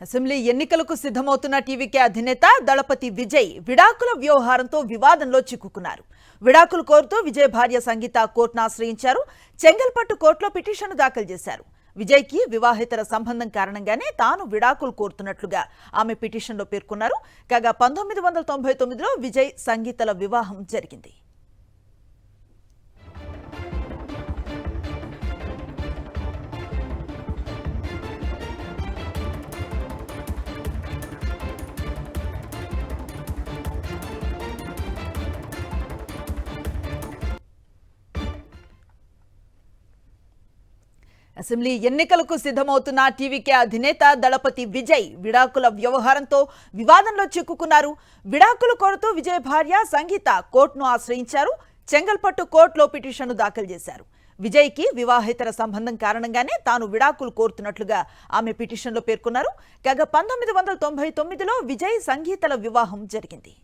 Assembly ఎన్నికలకు సిద్ధమవుతున్న TVK అధినేత దళపతి విజయ్ విడాకుల వ్యవహారంతో వివాదంలో చిక్కుకున్నారు. విడాకులు కోరుతూ విజయ్ భార్య సంగీత కోర్టును ఆశ్రయించారు. చెంగల్పట్టు కోర్టులో పిటిషన్ దాఖలు చేశారు. విజయ్కి వివాహేతర సంబంధం కారణంగానే తాను విడాకులు కోరుతున్నట్లుగా ఆమె పిటిషన్లో పేర్కొన్నారు. కాగా 1999లో విజయ్ సంగీతల వివాహం జరిగింది. అసెంబ్లీ ఎన్నికలకు సిద్ధమవుతున్న టీవీకే అధినేత దళపతి విజయ్ విడాకుల వ్యవహారంతో వివాదంలో చిక్కుకున్నారు. విడాకులు కోరుతూ విజయ్ భార్య సంగీత కోర్టును ఆశ్రయించారు. చెంగల్పట్టు కోర్టులో పిటిషన్ దాఖలు చేశారు. విజయ్కి వివాహేతర సంబంధం కారణంగానే తాను విడాకులు కోరుతున్నట్లుగా ఆమె పిటిషన్లో పేర్కొన్నారు. కాగా 1999లో విజయ్ సంగీతల వివాహం జరిగింది.